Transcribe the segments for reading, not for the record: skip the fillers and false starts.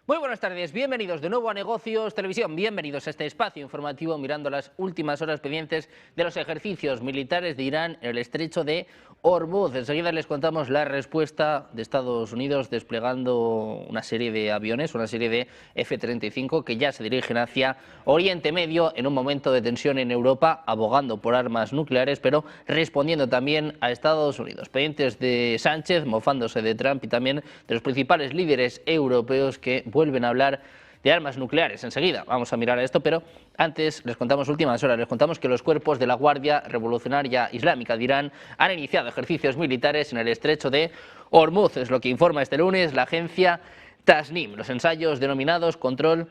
Muy buenas tardes, bienvenidos de nuevo a Negocios Televisión, bienvenidos a este espacio informativo mirando las últimas horas pendientes de los ejercicios militares de Irán en el estrecho de Hormuz. Enseguida les contamos la respuesta de Estados Unidos desplegando una serie de aviones, una serie de F-35 que ya se dirigen hacia Oriente Medio en un momento de tensión en Europa, abogando por armas nucleares, pero respondiendo también a Estados Unidos. Pendientes de Sánchez, mofándose de Trump y también de los principales líderes europeos que vuelven a hablar de armas nucleares. Enseguida vamos a mirar a esto, pero antes les contamos últimas horas, les contamos que los cuerpos de la Guardia Revolucionaria Islámica de Irán han iniciado ejercicios militares en el estrecho de Hormuz. Es lo que informa este lunes la agencia Tasnim. Los ensayos denominados Control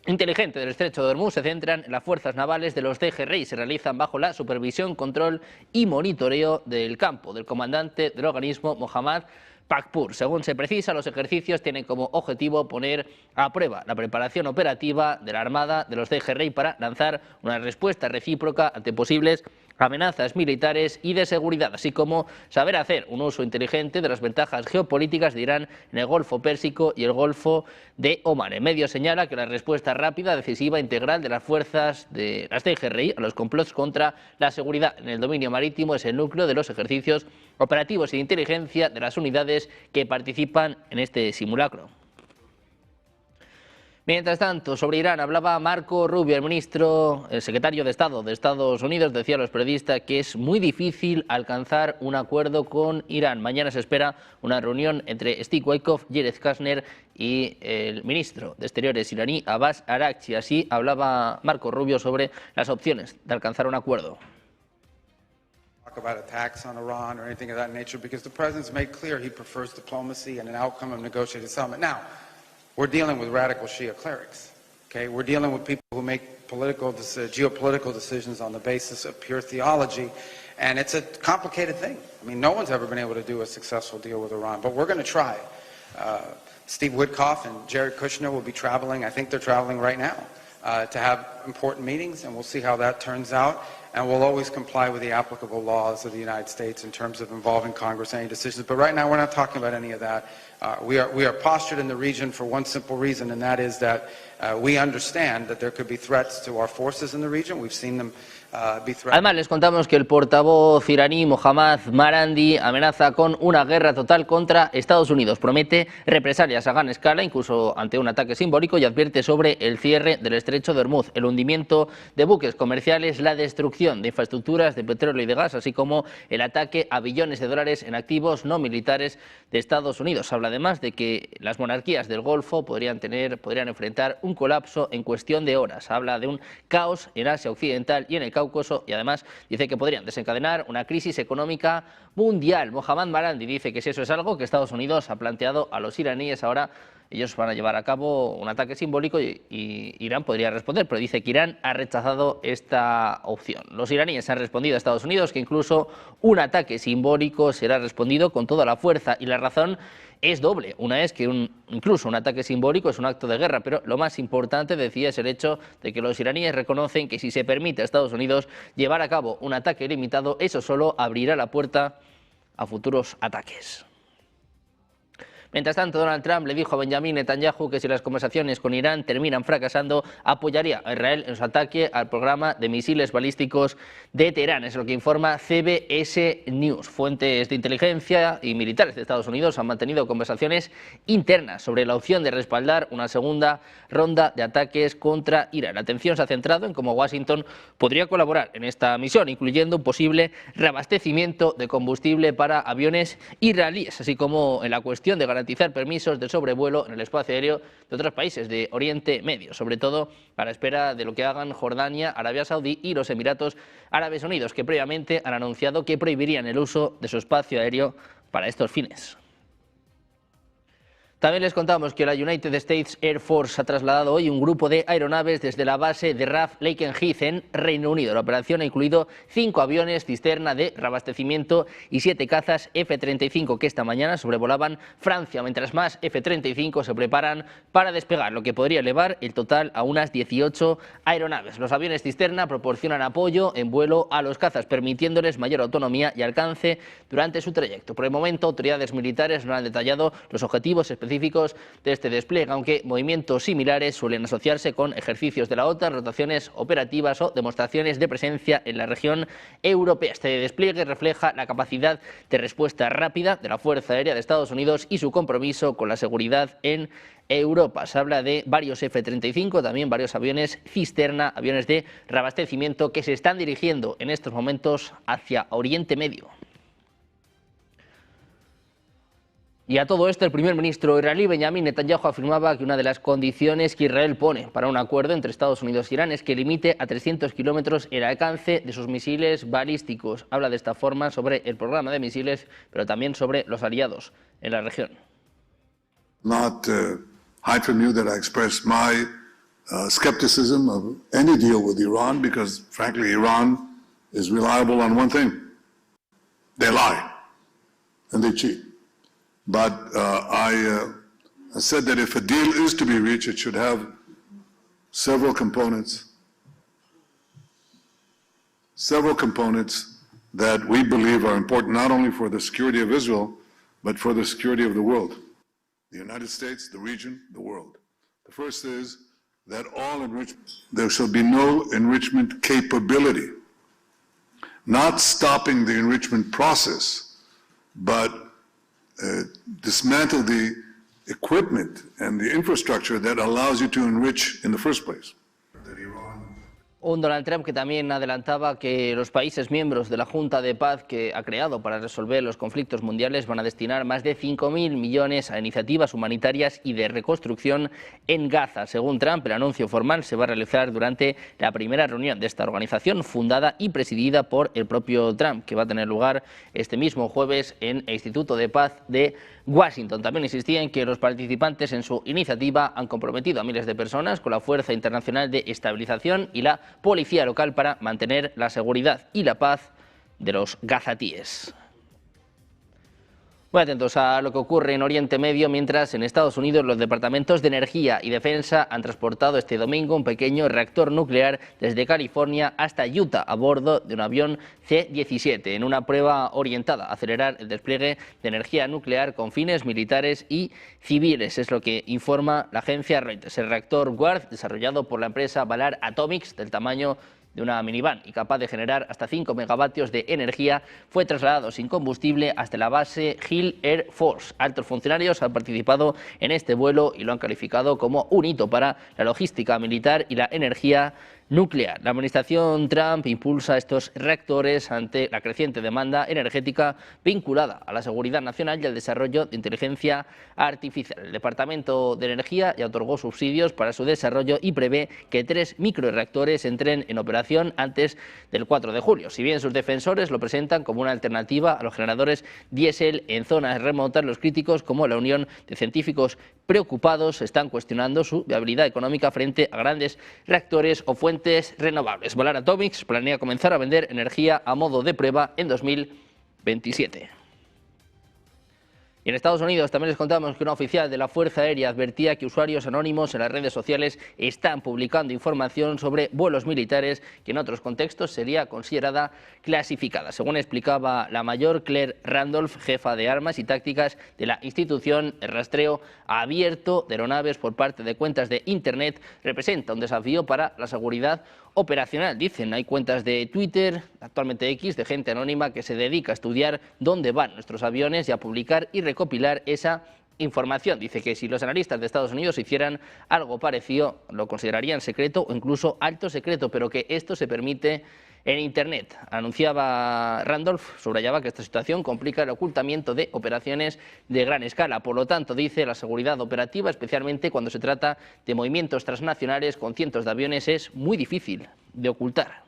Inteligente del estrecho de Hormuz se centran en las fuerzas navales de los DGRI y se realizan bajo la supervisión, control y monitoreo del campo del comandante del organismo Mohammad Pakpur. Según se precisa, los ejercicios tienen como objetivo poner a prueba la preparación operativa de la Armada de los DGRI para lanzar una respuesta recíproca ante posibles amenazas militares y de seguridad, así como saber hacer un uso inteligente de las ventajas geopolíticas de Irán en el Golfo Pérsico y el Golfo de Omán. El medio señala que la respuesta rápida, decisiva e integral de las fuerzas de las DGRI a los complots contra la seguridad en el dominio marítimo es el núcleo de los ejercicios operativos y de inteligencia de las unidades que participan en este simulacro. Mientras tanto, sobre Irán hablaba Marco Rubio, el secretario de Estado de Estados Unidos, decía a los periodistas que es muy difícil alcanzar un acuerdo con Irán. Mañana se espera una reunión entre Steve Witkoff, Jared Kushner y el ministro de Exteriores iraní, Abbas Araghchi. Así hablaba Marco Rubio sobre las opciones de alcanzar un acuerdo. About attacks on Iran or anything of that nature, because the president's made clear he prefers diplomacy and an outcome of negotiated settlement. Now, we're dealing with radical Shia clerics, okay? We're dealing with people who make geopolitical decisions on the basis of pure theology, and it's a complicated thing. I mean, no one's ever been able to do a successful deal with Iran, but we're going to try. Steve Witkoff and Jared Kushner will be traveling, I think they're traveling right now, to have important meetings, and we'll see how that turns out. And we'll always comply with the applicable laws of the United States in terms of involving Congress in any decisions. But right now, we're not talking about any of that. We are postured in the region for one simple reason, and that is that we understand that there could be threats to our forces in the region. We've seen them be threatened. Además, les contamos que el portavoz iraní Mohammad Marandi amenaza con una guerra total contra Estados Unidos. Promete represalias a gran escala, incluso ante un ataque simbólico, y advierte sobre el cierre del estrecho de Hormuz, el hundimiento de buques comerciales, la destrucción de infraestructuras de petróleo y de gas, así como el ataque a billones de dólares en activos no militares de Estados Unidos. Habla además de que las monarquías del Golfo podrían enfrentar un colapso en cuestión de horas. Habla de un caos en Asia Occidental y en el Cáucaso, y además dice que podrían desencadenar una crisis económica mundial. Mohammad Marandi dice que si eso es algo que Estados Unidos ha planteado a los iraníes, ahora ellos van a llevar a cabo un ataque simbólico y Irán podría responder, pero dice que Irán ha rechazado esta opción. Los iraníes han respondido a Estados Unidos que incluso un ataque simbólico será respondido con toda la fuerza, y la razón es doble. Una es que incluso un ataque simbólico es un acto de guerra, pero lo más importante, decía, es el hecho de que los iraníes reconocen que si se permite a Estados Unidos llevar a cabo un ataque ilimitado, eso solo abrirá la puerta a futuros ataques. Mientras tanto, Donald Trump le dijo a Benjamin Netanyahu que si las conversaciones con Irán terminan fracasando, apoyaría a Israel en su ataque al programa de misiles balísticos de Teherán. Es lo que informa CBS News. Fuentes de inteligencia y militares de Estados Unidos han mantenido conversaciones internas sobre la opción de respaldar una segunda ronda de ataques contra Irán. La atención se ha centrado en cómo Washington podría colaborar en esta misión, incluyendo un posible reabastecimiento de combustible para aviones israelíes, así como en la cuestión de garantizar permisos de sobrevuelo en el espacio aéreo de otros países de Oriente Medio, sobre todo a la espera de lo que hagan Jordania, Arabia Saudí y los Emiratos Árabes Unidos, que previamente han anunciado que prohibirían el uso de su espacio aéreo para estos fines. También les contamos que la United States Air Force ha trasladado hoy un grupo de aeronaves desde la base de RAF Lakenheath en Reino Unido. La operación ha incluido 5 aviones cisterna de reabastecimiento y 7 cazas F-35 que esta mañana sobrevolaban Francia, mientras más F-35 se preparan para despegar, lo que podría elevar el total a unas 18 aeronaves. Los aviones cisterna proporcionan apoyo en vuelo a los cazas, permitiéndoles mayor autonomía y alcance durante su trayecto. Por el momento, autoridades militares no han detallado los objetivos específicos específicos de este despliegue, aunque movimientos similares suelen asociarse con ejercicios de la OTAN, rotaciones operativas o demostraciones de presencia en la región europea. Este despliegue refleja la capacidad de respuesta rápida de la Fuerza Aérea de Estados Unidos y su compromiso con la seguridad en Europa. Se habla de varios F-35, también varios aviones cisterna, aviones de reabastecimiento que se están dirigiendo en estos momentos hacia Oriente Medio. Y a todo esto, el primer ministro israelí Benjamin Netanyahu afirmaba que una de las condiciones que Israel pone para un acuerdo entre Estados Unidos e Irán es que limite a 300 kilómetros el alcance de sus misiles balísticos. Habla de esta forma sobre el programa de misiles, pero también sobre los aliados en la región. Hide from you that I express my skepticism of any deal with Iran because, frankly, Iran is reliable on one thing. They lie and they cheat. But I said that if a deal is to be reached, it should have several components that we believe are important not only for the security of Israel, but for the security of the world. The United States, the region, the world. The first is that there shall be no enrichment capability, not stopping the enrichment process, but dismantle the equipment and the infrastructure that allows you to enrich in the first place. Un Donald Trump que también adelantaba que los países miembros de la Junta de Paz que ha creado para resolver los conflictos mundiales van a destinar más de 5.000 millones a iniciativas humanitarias y de reconstrucción en Gaza. Según Trump, el anuncio formal se va a realizar durante la primera reunión de esta organización, fundada y presidida por el propio Trump, que va a tener lugar este mismo jueves en el Instituto de Paz de Washington. También insistía en que los participantes en su iniciativa han comprometido a miles de personas con la Fuerza Internacional de Estabilización y la policía local para mantener la seguridad y la paz de los gazatíes. Muy atentos a lo que ocurre en Oriente Medio, mientras en Estados Unidos los departamentos de Energía y Defensa han transportado este domingo un pequeño reactor nuclear desde California hasta Utah a bordo de un avión C-17, en una prueba orientada a acelerar el despliegue de energía nuclear con fines militares y civiles. Es lo que informa la agencia Reuters. El reactor Guard, desarrollado por la empresa Valar Atomics, del tamaño de una minivan y capaz de generar hasta 5 megavatios de energía, fue trasladado sin combustible hasta la base Hill Air Force. Altos funcionarios han participado en este vuelo y lo han calificado como un hito para la logística militar y la energía nuclear. La administración Trump impulsa estos reactores ante la creciente demanda energética vinculada a la seguridad nacional y al desarrollo de inteligencia artificial. El Departamento de Energía ya otorgó subsidios para su desarrollo y prevé que 3 microreactores entren en operación antes del 4 de julio. Si bien sus defensores lo presentan como una alternativa a los generadores diésel en zonas remotas, los críticos, como la Unión de Científicos Preocupados, están cuestionando su viabilidad económica frente a grandes reactores o fuentes renovables. Valar Atomics planea comenzar a vender energía a modo de prueba en 2027. Y en Estados Unidos también les contamos que una oficial de la Fuerza Aérea advertía que usuarios anónimos en las redes sociales están publicando información sobre vuelos militares que en otros contextos sería considerada clasificada. Según explicaba la mayor Claire Randolph, jefa de armas y tácticas de la institución, el rastreo abierto de aeronaves por parte de cuentas de Internet representa un desafío para la seguridad operacional. Dicen, hay cuentas de Twitter, actualmente X, de gente anónima que se dedica a estudiar dónde van nuestros aviones y a publicar y recopilar esa información. Dice que si los analistas de Estados Unidos hicieran algo parecido, lo considerarían secreto o incluso alto secreto, pero que esto se permite en Internet. Anunciaba Randolph, subrayaba que esta situación complica el ocultamiento de operaciones de gran escala. Por lo tanto, dice, la seguridad operativa, especialmente cuando se trata de movimientos transnacionales con cientos de aviones, es muy difícil de ocultar.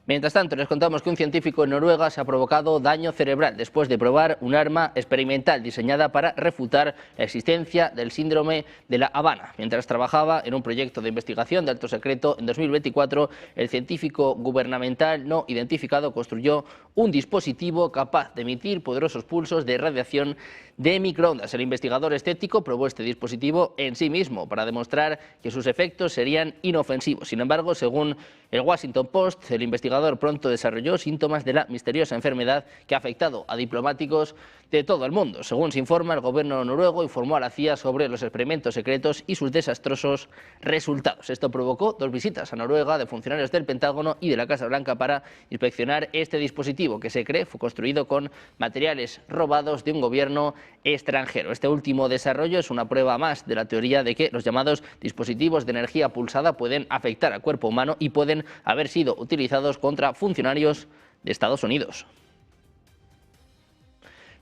Mientras tanto, les contamos que un científico en Noruega se ha provocado daño cerebral después de probar un arma experimental diseñada para refutar la existencia del síndrome de La Habana. Mientras trabajaba en un proyecto de investigación de alto secreto en 2024, el científico gubernamental no identificado construyó un dispositivo capaz de emitir poderosos pulsos de radiación de microondas. El investigador escéptico probó este dispositivo en sí mismo para demostrar que sus efectos serían inofensivos. Sin embargo, según el Washington Post, el investigador pronto desarrolló síntomas de la misteriosa enfermedad que ha afectado a diplomáticos de todo el mundo. Según se informa, el gobierno noruego informó a la CIA sobre los experimentos secretos y sus desastrosos resultados. Esto provocó 2 visitas a Noruega de funcionarios del Pentágono y de la Casa Blanca para inspeccionar este dispositivo, que se cree fue construido con materiales robados de un gobierno extranjero. Este último desarrollo es una prueba más de la teoría de que los llamados dispositivos de energía pulsada pueden afectar al cuerpo humano y pueden haber sido utilizados contra funcionarios de Estados Unidos.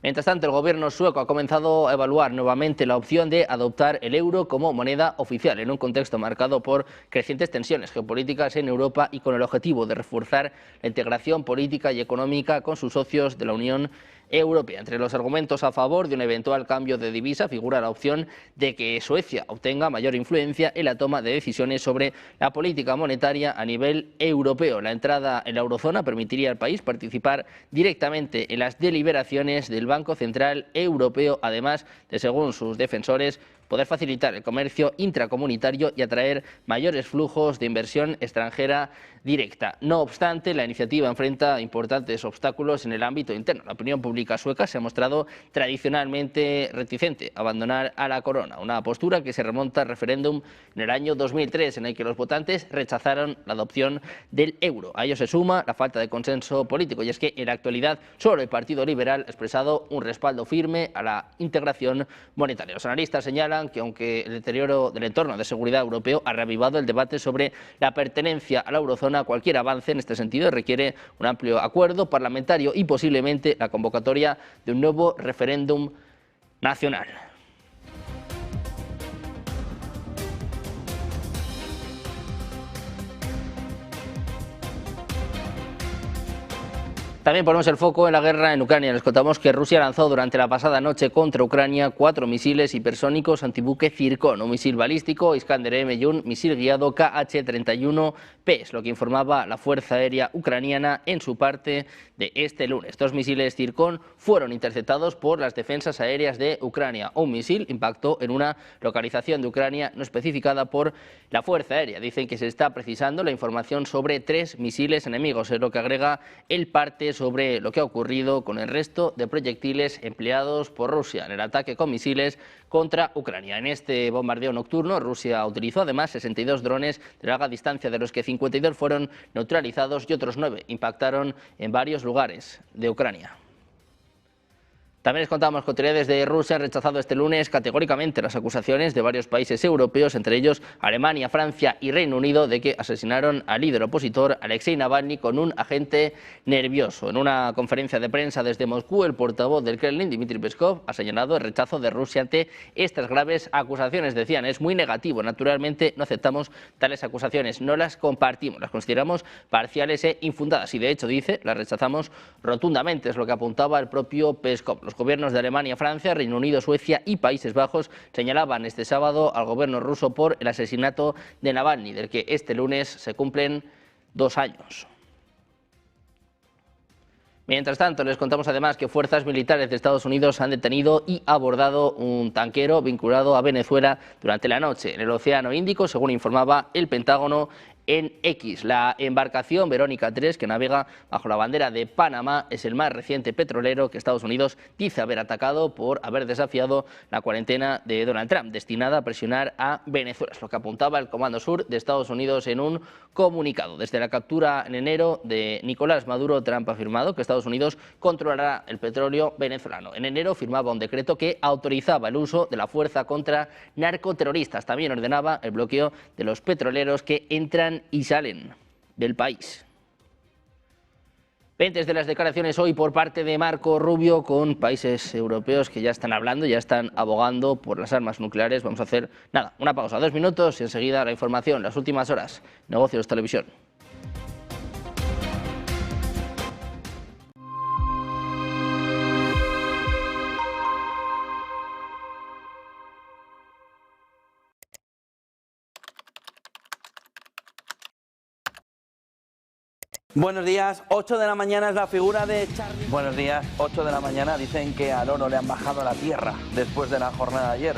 Mientras tanto, el gobierno sueco ha comenzado a evaluar nuevamente la opción de adoptar el euro como moneda oficial en un contexto marcado por crecientes tensiones geopolíticas en Europa y con el objetivo de reforzar la integración política y económica con sus socios de la Unión Europea. Entre los argumentos a favor de un eventual cambio de divisa figura la opción de que Suecia obtenga mayor influencia en la toma de decisiones sobre la política monetaria a nivel europeo. La entrada en la eurozona permitiría al país participar directamente en las deliberaciones del Banco Central Europeo, además de, según sus defensores, poder facilitar el comercio intracomunitario y atraer mayores flujos de inversión extranjera directa. No obstante, la iniciativa enfrenta importantes obstáculos en el ámbito interno. La opinión pública sueca se ha mostrado tradicionalmente reticente a abandonar a la corona, una postura que se remonta al referéndum en el año 2003, en el que los votantes rechazaron la adopción del euro. A ello se suma la falta de consenso político, y es que en la actualidad solo el Partido Liberal ha expresado un respaldo firme a la integración monetaria. Los analistas señalan que aunque el deterioro del entorno de seguridad europeo ha reavivado el debate sobre la pertenencia a la eurozona, cualquier avance en este sentido requiere un amplio acuerdo parlamentario y posiblemente la convocatoria de un nuevo referéndum nacional. También ponemos el foco en la guerra en Ucrania. Les contamos que Rusia lanzó durante la pasada noche contra Ucrania 4 misiles hipersónicos antibuque Zircon, un misil balístico Iskander-M y un misil guiado KH-31P, es lo que informaba la Fuerza Aérea Ucraniana en su parte de este lunes. Estos misiles Zircon fueron interceptados por las defensas aéreas de Ucrania. Un misil impactó en una localización de Ucrania no especificada por la Fuerza Aérea. Dicen que se está precisando la información sobre 3 misiles enemigos, es lo que agrega el parte sobre lo que ha ocurrido con el resto de proyectiles empleados por Rusia en el ataque con misiles contra Ucrania. En este bombardeo nocturno, Rusia utilizó además 62 drones de larga distancia, de los que 52 fueron neutralizados y otros 9 impactaron en varios lugares de Ucrania. También les contamos que autoridades de Rusia han rechazado este lunes categóricamente las acusaciones de varios países europeos, entre ellos Alemania, Francia y Reino Unido, de que asesinaron al líder opositor Alexei Navalny con un agente nervioso. En una conferencia de prensa desde Moscú, el portavoz del Kremlin, Dmitry Peskov, ha señalado el rechazo de Rusia ante estas graves acusaciones. Decían, es muy negativo, naturalmente no aceptamos tales acusaciones, no las compartimos, las consideramos parciales e infundadas y de hecho, dice, las rechazamos rotundamente, es lo que apuntaba el propio Peskov. Los gobiernos de Alemania, Francia, Reino Unido, Suecia y Países Bajos señalaban este sábado al gobierno ruso por el asesinato de Navalny, del que este lunes se cumplen 2 años. Mientras tanto, les contamos además que fuerzas militares de Estados Unidos han detenido y abordado un tanquero vinculado a Venezuela durante la noche en el Océano Índico, según informaba el Pentágono en X. La embarcación Verónica 3, que navega bajo la bandera de Panamá, es el más reciente petrolero que Estados Unidos dice haber atacado por haber desafiado la cuarentena de Donald Trump, destinada a presionar a Venezuela. Es lo que apuntaba el Comando Sur de Estados Unidos en un comunicado. Desde la captura en enero de Nicolás Maduro, Trump ha afirmado que Estados Unidos controlará el petróleo venezolano. En enero firmaba un decreto que autorizaba el uso de la fuerza contra narcoterroristas. También ordenaba el bloqueo de los petroleros que entran y salen del país. Pendientes de las declaraciones hoy por parte de Marco Rubio con países europeos que ya están hablando, ya están abogando por las armas nucleares. Vamos a hacer, una pausa, 2 minutos y enseguida la información, las últimas horas, Negocios Televisión. Buenos días, 8 de la mañana es la figura de Charlie. Buenos días, 8 de la mañana dicen que al oro le han bajado a la tierra después de la jornada de ayer.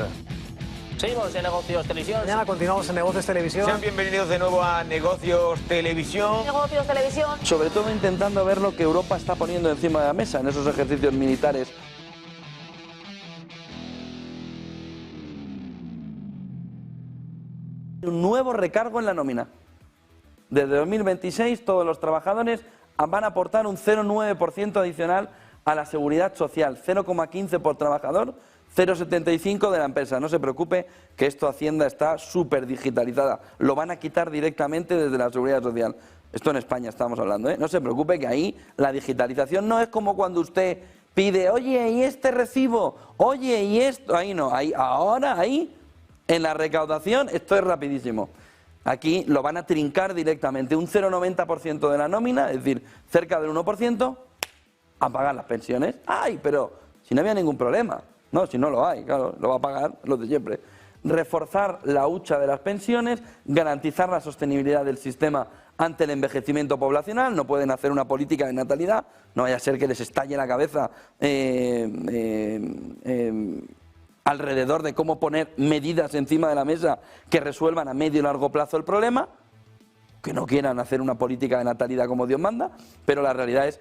Seguimos en Negocios Televisión. Mañana continuamos en Negocios Televisión. Sean bienvenidos de nuevo a Negocios Televisión. Negocios Televisión. Sobre todo intentando ver lo que Europa está poniendo encima de la mesa en esos ejercicios militares Un nuevo recargo en la nómina. Desde 2026 todos los trabajadores van a aportar un 0,9% adicional a la seguridad social, 0,15 por trabajador, 0,75 de la empresa. No se preocupe que esto Hacienda está súper digitalizada, lo van a quitar directamente desde la seguridad social. Esto en España estamos hablando, ¿eh? No se preocupe que ahí la digitalización no es como cuando usted pide, oye, ¿y este recibo? Oye, ¿y esto? Ahí no, ahí, en la recaudación, esto es rapidísimo. Aquí lo van a trincar directamente, un 0,90% de la nómina, es decir, cerca del 1%, a pagar las pensiones. ¡Ay! Pero si no había ningún problema. No, si no lo hay, claro, lo va a pagar los de siempre. Reforzar la hucha de las pensiones, garantizar la sostenibilidad del sistema ante el envejecimiento poblacional. No pueden hacer una política de natalidad, no vaya a ser que les estalle la cabeza alrededor de cómo poner medidas encima de la mesa que resuelvan a medio y largo plazo el problema, que no quieran hacer una política de natalidad como Dios manda, pero la realidad es,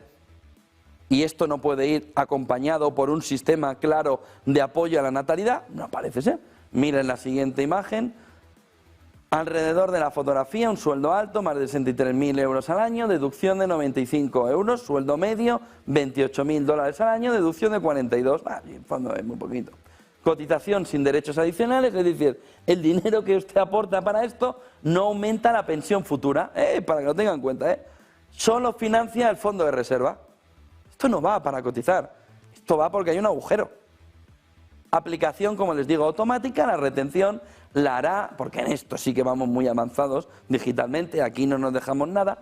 y esto no puede ir acompañado por un sistema claro de apoyo a la natalidad, no parece ser. Miren la siguiente imagen, alrededor de la fotografía, un sueldo alto, más de 63.000 euros al año, deducción de 95 euros, sueldo medio, 28.000 dólares al año, deducción de 42, en fondo es muy poquito. Cotización sin derechos adicionales, es decir, el dinero que usted aporta para esto no aumenta la pensión futura, para que lo tengan en cuenta, solo financia el fondo de reserva. Esto no va para cotizar, esto va porque hay un agujero. Aplicación, como les digo, automática, la retención la hará, porque en esto sí que vamos muy avanzados digitalmente, aquí no nos dejamos nada.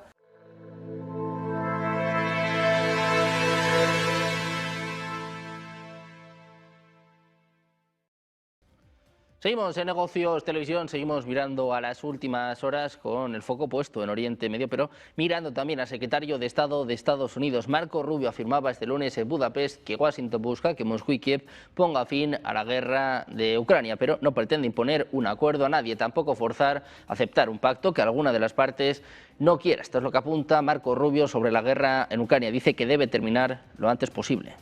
Seguimos en Negocios Televisión, seguimos mirando a las últimas horas con el foco puesto en Oriente Medio, pero mirando también al secretario de Estado de Estados Unidos. Marco Rubio afirmaba este lunes en Budapest que Washington busca que Moscú y Kiev ponga fin a la guerra de Ucrania, pero no pretende imponer un acuerdo a nadie, tampoco forzar a aceptar un pacto que alguna de las partes no quiera. Esto es lo que apunta Marco Rubio sobre la guerra en Ucrania. Dice que debe terminar lo antes posible.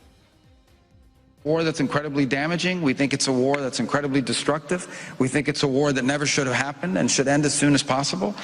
War that's incredibly damaging. We think it's a war that's incredibly destructive. We think it's a war that never should have happened and should end as soon as possible.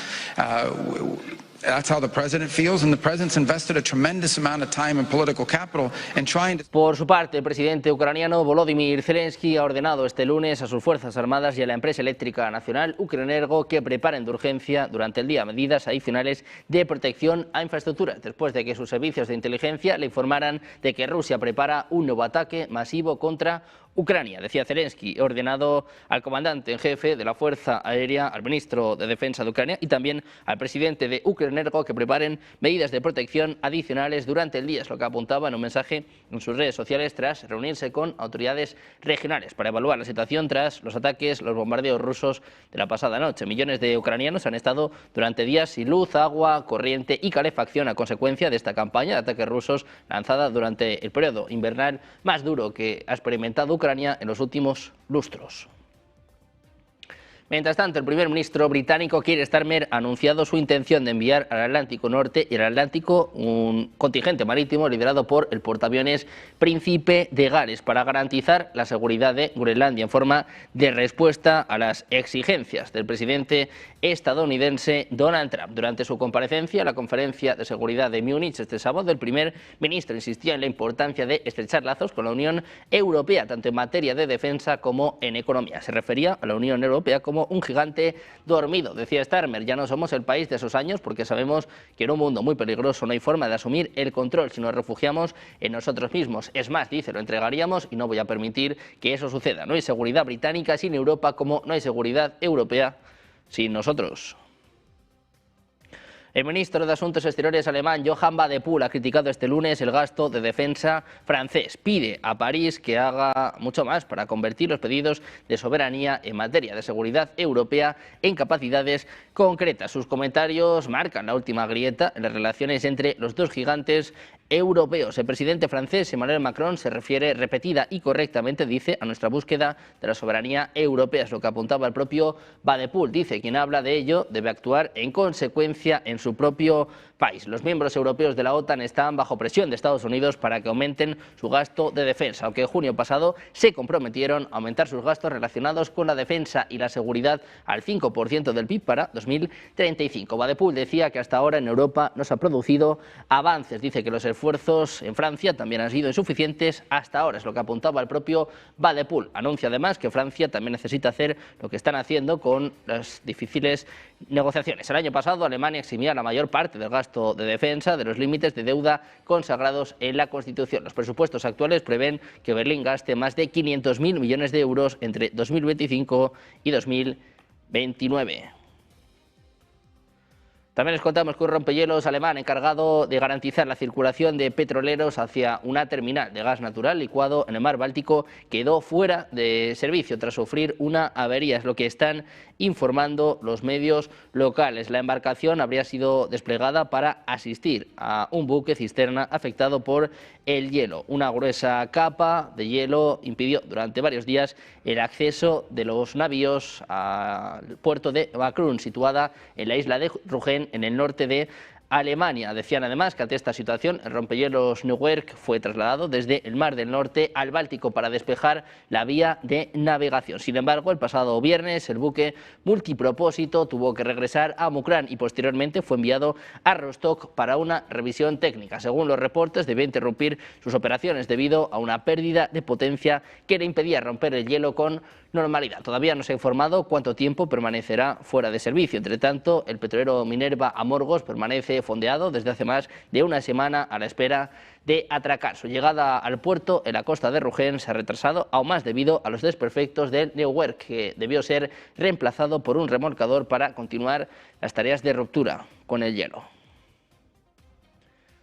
That's how the president feels, and the president's invested a tremendous amount of time and political capital in trying to... Por su parte, el presidente ucraniano Volodymyr Zelensky ha ordenado este lunes a sus Fuerzas Armadas y a la empresa eléctrica nacional Ukrenergo que preparen de urgencia durante el día medidas adicionales de protección a infraestructuras, después de que sus servicios de inteligencia le informaran de que Rusia prepara un nuevo ataque masivo contra Ucrania. Decía Zelensky, he ordenado al comandante en jefe de la Fuerza Aérea, al ministro de Defensa de Ucrania y también al presidente de Ukrenergo que preparen medidas de protección adicionales durante el día. Es lo que apuntaba en un mensaje en sus redes sociales tras reunirse con autoridades regionales para evaluar la situación tras los ataques, los bombardeos rusos de la pasada noche. Millones de ucranianos han estado durante días sin luz, agua, corriente y calefacción a consecuencia de esta campaña de ataques rusos lanzada durante el periodo invernal más duro que ha experimentado Ucrania en los últimos lustros. Mientras tanto, el primer ministro británico Keir Starmer ha anunciado su intención de enviar al Atlántico Norte y al Atlántico un contingente marítimo liderado por el portaaviones Príncipe de Gales para garantizar la seguridad de Groenlandia en forma de respuesta a las exigencias del presidente estadounidense Donald Trump. Durante su comparecencia en la Conferencia de Seguridad de Múnich este sábado, el primer ministro insistía en la importancia de estrechar lazos con la Unión Europea, tanto en materia de defensa como en economía. Se refería a la Unión Europea como un gigante dormido. Decía Starmer, ya no somos el país de esos años porque sabemos que en un mundo muy peligroso no hay forma de asumir el control si nos refugiamos en nosotros mismos. Es más, dice, lo entregaríamos y no voy a permitir que eso suceda. No hay seguridad británica sin Europa como no hay seguridad europea sin nosotros. El ministro de Asuntos Exteriores alemán, Johann Wadephul, ha criticado este lunes el gasto de defensa francés. Pide a París que haga mucho más para convertir los pedidos de soberanía en materia de seguridad europea en capacidades concretas. Sus comentarios marcan la última grieta en las relaciones entre los dos gigantes europeos. El presidente francés Emmanuel Macron se refiere repetida y correctamente, dice, a nuestra búsqueda de la soberanía europea. Es lo que apuntaba el propio Wadephul. Dice, quien habla de ello debe actuar en consecuencia en su propio país. Los miembros europeos de la OTAN están bajo presión de Estados Unidos para que aumenten su gasto de defensa, aunque en junio pasado se comprometieron a aumentar sus gastos relacionados con la defensa y la seguridad al 5% del PIB para 2035. Wadepool decía que hasta ahora en Europa no se ha producido avances. Dice que los esfuerzos en Francia también han sido insuficientes hasta ahora, es lo que apuntaba el propio Wadepool. Anuncia además que Francia también necesita hacer lo que están haciendo con las difíciles negociaciones. El año pasado Alemania eximía la mayor parte del gasto de defensa de los límites de deuda consagrados en la Constitución. Los presupuestos actuales prevén que Berlín gaste más de 500.000 millones de euros entre 2025 y 2029. También les contamos que un rompehielos alemán encargado de garantizar la circulación de petroleros hacia una terminal de gas natural licuado en el mar Báltico quedó fuera de servicio tras sufrir una avería, es lo que están informando los medios locales. La embarcación habría sido desplegada para asistir a un buque cisterna afectado por el hielo. Una gruesa capa de hielo impidió durante varios días el acceso de los navíos al puerto de Wakrun, situada en la isla de Rügen, en el norte de Alemania. Decían además que ante esta situación el rompehielos Neuwerk fue trasladado desde el Mar del Norte al Báltico para despejar la vía de navegación. Sin embargo, el pasado viernes el buque multipropósito tuvo que regresar a Mukran y posteriormente fue enviado a Rostock para una revisión técnica. Según los reportes, debía interrumpir sus operaciones debido a una pérdida de potencia que le impedía romper el hielo con normalidad. Todavía no se ha informado cuánto tiempo permanecerá fuera de servicio. Entre tanto, el petrolero Minerva Amorgos permanece fondeado desde hace más de una semana a la espera de atracar. Su llegada al puerto en la costa de Rügen se ha retrasado aún más debido a los desperfectos del Neuwerk, que debió ser reemplazado por un remolcador para continuar las tareas de ruptura con el hielo.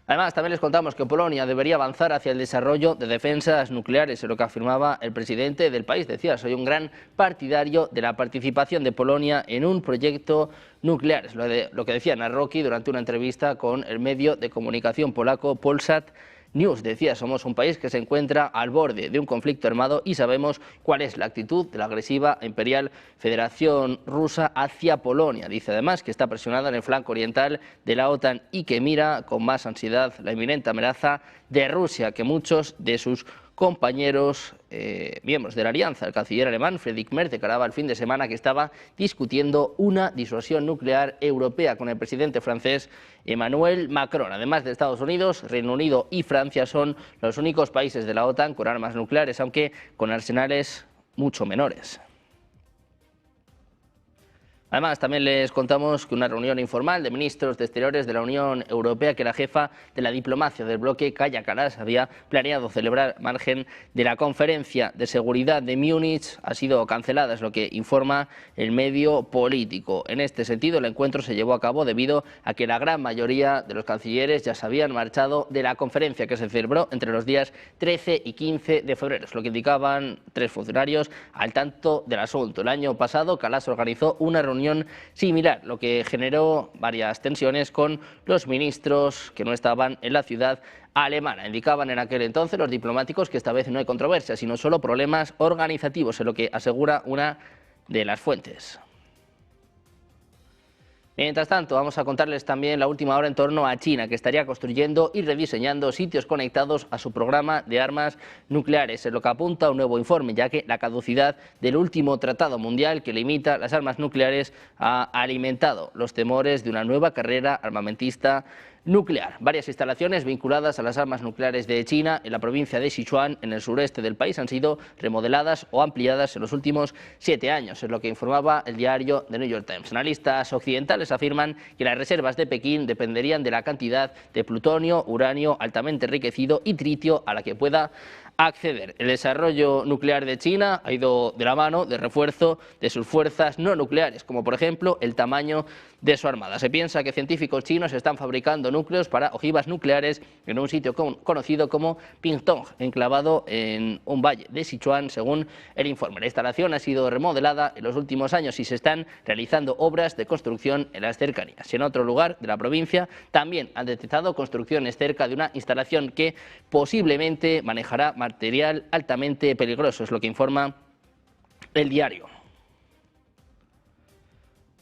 Además, también les contamos que Polonia debería avanzar hacia el desarrollo de defensas nucleares, en lo que afirmaba el presidente del país. Decía: soy un gran partidario de la participación de Polonia en un proyecto nuclear. Es lo que decía Nawrocki durante una entrevista con el medio de comunicación polaco Polsat News. Decía: somos un país que se encuentra al borde de un conflicto armado y sabemos cuál es la actitud de la agresiva e imperial Federación Rusa hacia Polonia. Dice además que está presionada en el flanco oriental de la OTAN y que mira con más ansiedad la inminente amenaza de Rusia que muchos de sus compañeros miembros de la alianza. El canciller alemán Friedrich Merz declaraba el fin de semana que estaba discutiendo una disuasión nuclear europea con el presidente francés Emmanuel Macron. Además de Estados Unidos, Reino Unido y Francia son los únicos países de la OTAN con armas nucleares, aunque con arsenales mucho menores. Además, también les contamos que una reunión informal de ministros de Exteriores de la Unión Europea que la jefa de la diplomacia del bloque, Kaja Kallas, había planeado celebrar al margen de la conferencia de seguridad de Múnich ha sido cancelada, es lo que informa el medio político. En este sentido, el encuentro se llevó a cabo debido a que la gran mayoría de los cancilleres ya se habían marchado de la conferencia que se celebró entre los días 13 y 15 de febrero, es lo que indicaban tres funcionarios al tanto del asunto. El año pasado, Kallas organizó una reunión similar, lo que generó varias tensiones con los ministros que no estaban en la ciudad alemana. Indicaban en aquel entonces los diplomáticos que esta vez no hay controversia, sino solo problemas organizativos, en lo que asegura una de las fuentes. Mientras tanto, vamos a contarles también la última hora en torno a China, que estaría construyendo y rediseñando sitios conectados a su programa de armas nucleares, en lo que apunta un nuevo informe, ya que la caducidad del último tratado mundial que limita las armas nucleares ha alimentado los temores de una nueva carrera armamentista nuclear. Varias instalaciones vinculadas a las armas nucleares de China en la provincia de Sichuan, en el sureste del país, han sido remodeladas o ampliadas en los últimos 7 años, es lo que informaba el diario The New York Times. Analistas occidentales afirman que las reservas de Pekín dependerían de la cantidad de plutonio, uranio altamente enriquecido y tritio a la que pueda acceder. El desarrollo nuclear de China ha ido de la mano de refuerzo de sus fuerzas no nucleares, como por ejemplo el tamaño de su armada. Se piensa que científicos chinos están fabricando núcleos para ojivas nucleares en un sitio conocido como Pingtong, enclavado en un valle de Sichuan, según el informe. La instalación ha sido remodelada en los últimos años y se están realizando obras de construcción en las cercanías. En otro lugar de la provincia también han detectado construcciones cerca de una instalación que posiblemente manejará material altamente peligroso, es lo que informa el diario.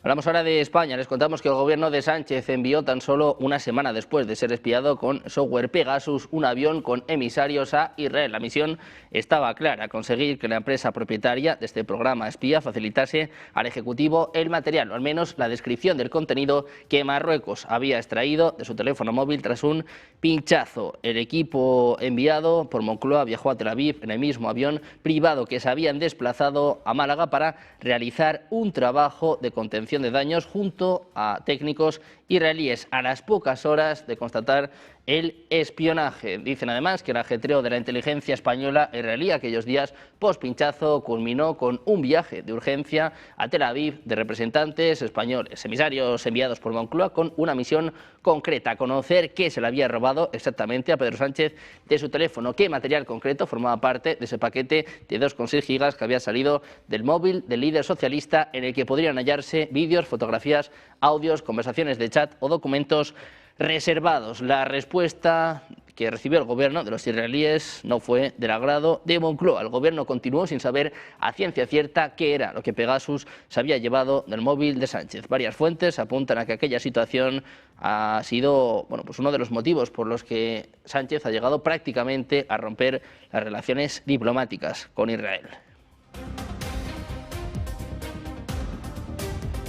Hablamos ahora de España. Les contamos que el gobierno de Sánchez envió tan solo una semana después de ser espiado con software Pegasus un avión con emisarios a Israel. La misión estaba clara: conseguir que la empresa propietaria de este programa espía facilitase al Ejecutivo el material, o al menos la descripción del contenido que Marruecos había extraído de su teléfono móvil tras un pinchazo. El equipo enviado por Moncloa viajó a Tel Aviv en el mismo avión privado que se habían desplazado a Málaga para realizar un trabajo de contención de daños junto a técnicos israelíes a las pocas horas de constatar el espionaje. Dicen además que el ajetreo de la inteligencia española israelí aquellos días post-pinchazo culminó con un viaje de urgencia a Tel Aviv de representantes españoles, emisarios enviados por Moncloa con una misión concreta: conocer qué se le había robado exactamente a Pedro Sánchez de su teléfono, qué material concreto formaba parte de ese paquete de 2,6 gigas que había salido del móvil del líder socialista, en el que podrían hallarse vídeos, fotografías, audios, conversaciones de chat o documentos reservados. La respuesta que recibió el gobierno de los israelíes no fue del agrado de Moncloa. El gobierno continuó sin saber a ciencia cierta qué era lo que Pegasus se había llevado del móvil de Sánchez. Varias fuentes apuntan a que aquella situación ha sido uno de los motivos por los que Sánchez ha llegado prácticamente a romper las relaciones diplomáticas con Israel.